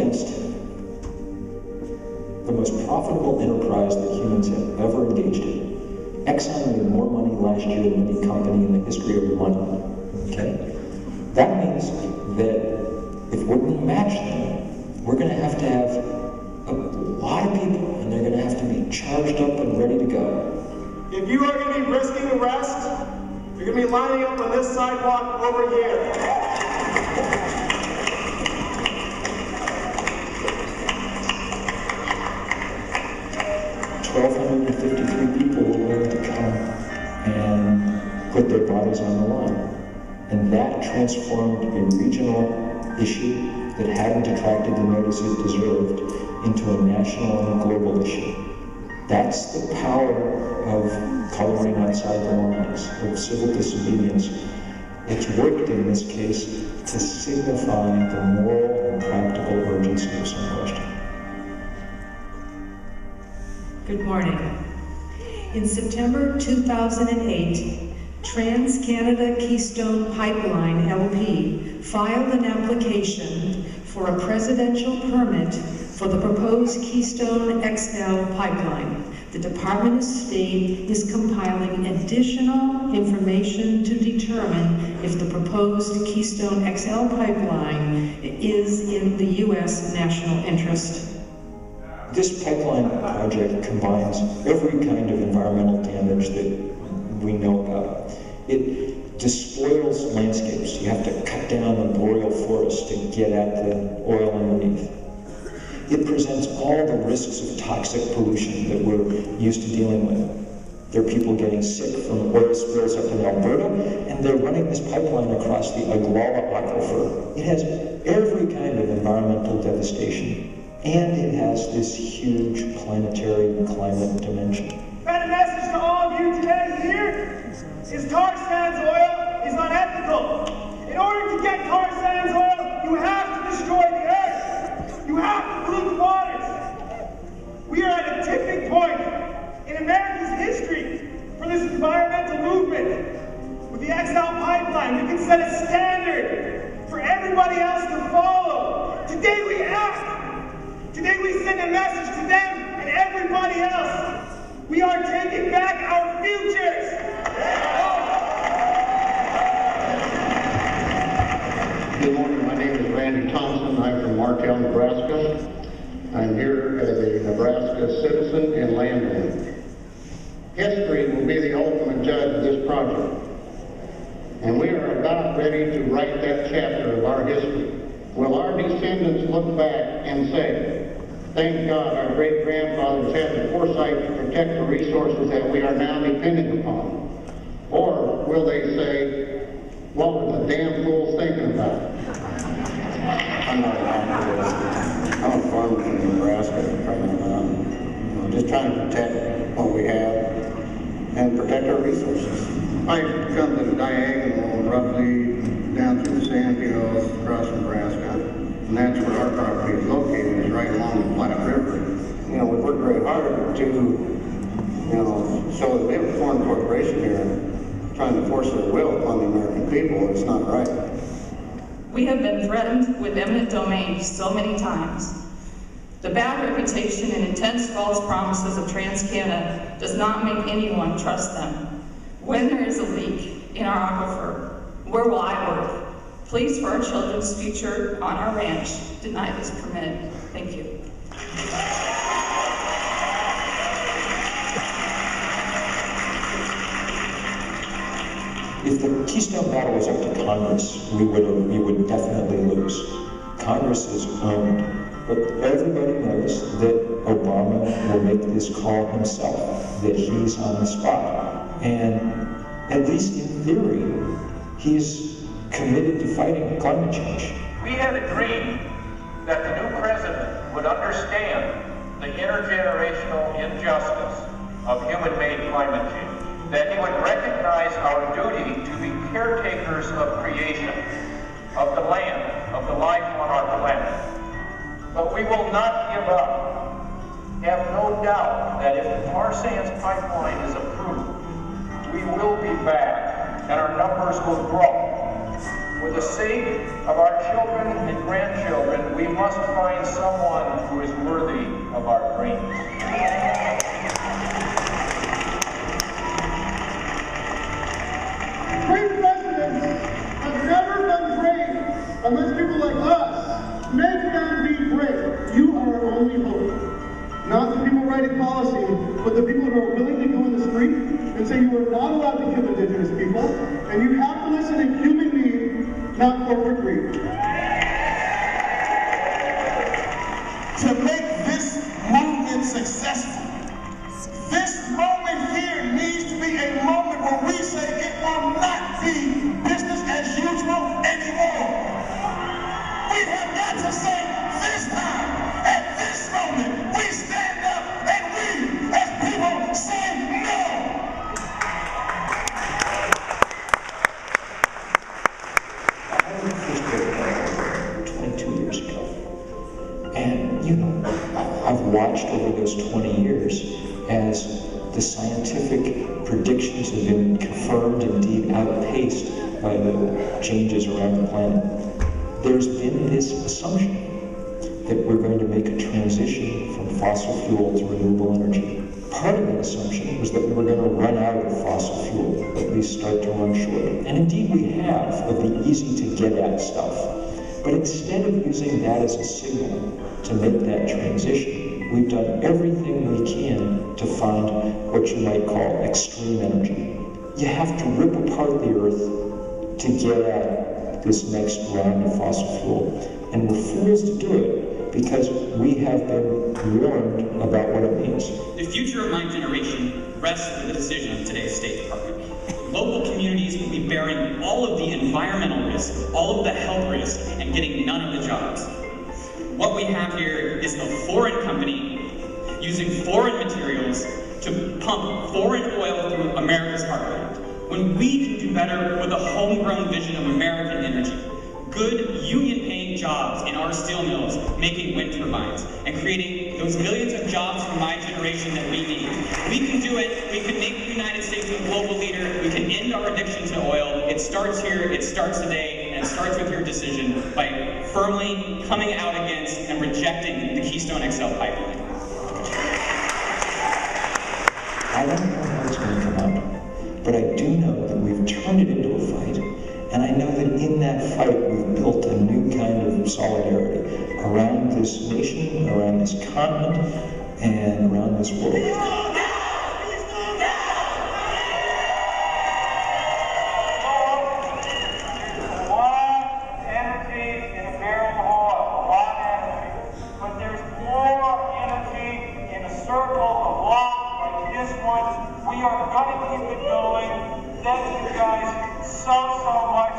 against the most profitable enterprise that humans have ever engaged in. Exxon made more money last year than any company in the history of money, okay? That means that if we're going to match them, we're going to have a lot of people, and they're going to have to be charged up and ready to go. If you are going to be risking arrest, you're going to be lining up on this sidewalk over here. 1,253 people were willing to come and put their bodies on the line. And that transformed a regional issue that hadn't attracted the notice it deserved into a national and global issue. That's the power of coloring outside the lines, of civil disobedience. It's worked in this case to signify the moral and practical urgency of some question. Good morning. In September 2008, TransCanada Keystone Pipeline LP filed an application for a presidential permit for the proposed Keystone XL pipeline. The Department of State is compiling additional information to determine if the proposed Keystone XL pipeline is in the U.S. national interest. This pipeline project combines every kind of environmental damage that we know about. It despoils landscapes. You have to cut down a boreal forest to get at the oil underneath. It presents all the risks of toxic pollution that we're used to dealing with. There are people getting sick from oil spills up in Alberta, and they're running this pipeline across the Oglala Aquifer. It has every kind of environmental devastation. And it has this huge planetary climate dimension. And a message to all of you today here is tar sands oil is unethical. In order to get tar sands oil, you have to destroy the earth. You have to pollute the waters. We are at a tipping point in America's history for this environmental movement. With the XL pipeline, we can set a standard for everybody else to follow. Today we act. Today we send a message to them and everybody else. We are taking back our futures. Good morning, my name is Randy Thompson. I'm from Martell, Nebraska. I'm here as a Nebraska citizen and landowner. History will be the ultimate judge of this project. And we are about ready to write that chapter of our history. Will our descendants look back and say, thank God our great-grandfathers had the foresight to protect the resources that we are now dependent upon? Or will they say, what were the damn fools thinking about? I'm not an activist. I'm a farmer from Nebraska, just trying to protect what we have and protect our resources. I come to the diagonal roughly down through the sand hills across Nebraska, and that's where our property is located, is right along the Platte River. You know, we work very hard to, show that we have a foreign corporation here trying to force their will upon the American people. It's not right. We have been threatened with eminent domain so many times. The bad reputation and intense false promises of TransCanada does not make anyone trust them. When there is a leak in our aquifer, where will I work? Please, for our children's future on our ranch, deny this permit. Thank you. If the Keystone battle was up to Congress, we would definitely lose. Congress is owned, but everybody knows that Obama will make this call himself, that he's on the spot. And at least in theory, he's committed to fighting climate change. We had a dream that the new president would understand the intergenerational injustice of human-made climate change, that he would recognize our duty to be caretakers of creation, of the land, of the life on our planet. But we will not give up. Have no doubt that if the tar sands pipeline is approved, we will be back and our numbers will grow. For the sake of our children and grandchildren, we must find someone who is worthy of our dreams. Great presidents have never been great unless people like us make them be great. You are our only hope. Not the people writing policy, but the people who are willing to go in the street and say you are not allowed to kill indigenous people, and you have to listen to human need, not corporate greed. To make this movement successful, this moment here needs to be a moment where we say it will not be business as usual anymore. We have got to say this time, at this moment, we stand up and we, as people, say no. I was first grade 22 years ago. And, you know, I've watched over those 20 years as the scientific predictions have been confirmed, indeed outpaced by the changes around the planet. There's been this assumption that we're going to make a transition from fossil fuel to renewable energy. Part of that assumption was that we were going to run out of fossil fuel, or at least start to run short. And indeed we have, of the easy-to-get-at stuff. But instead of using that as a signal to make that transition, we've done everything we can to find what you might call extreme energy. You have to rip apart the Earth to get at this next round of fossil fuel. And we're fools to do it because we have been warned about what it means. The future of my generation rests with the decision of today's State Department. Local communities will be bearing all of the environmental risk, all of the health risk, and getting none of the jobs. What we have here is a foreign company using foreign materials to pump foreign oil through America's heartland, when we can do better with a homegrown vision of American energy. Good union-paying jobs in our steel mills, making wind turbines, and creating those millions of jobs for my generation that we need. We can do it. We can make the United States a global leader. We can end our addiction to oil. It starts here. It starts today. And it starts with your decision by firmly coming out against and rejecting the Keystone XL pipeline. I don't know how it's going to come out, but I do know that we've turned it into a fight. And I know that in that fight, we've built a new kind of solidarity around this nation, around this continent, and around this world. We are going to keep it going. Thank you guys so much.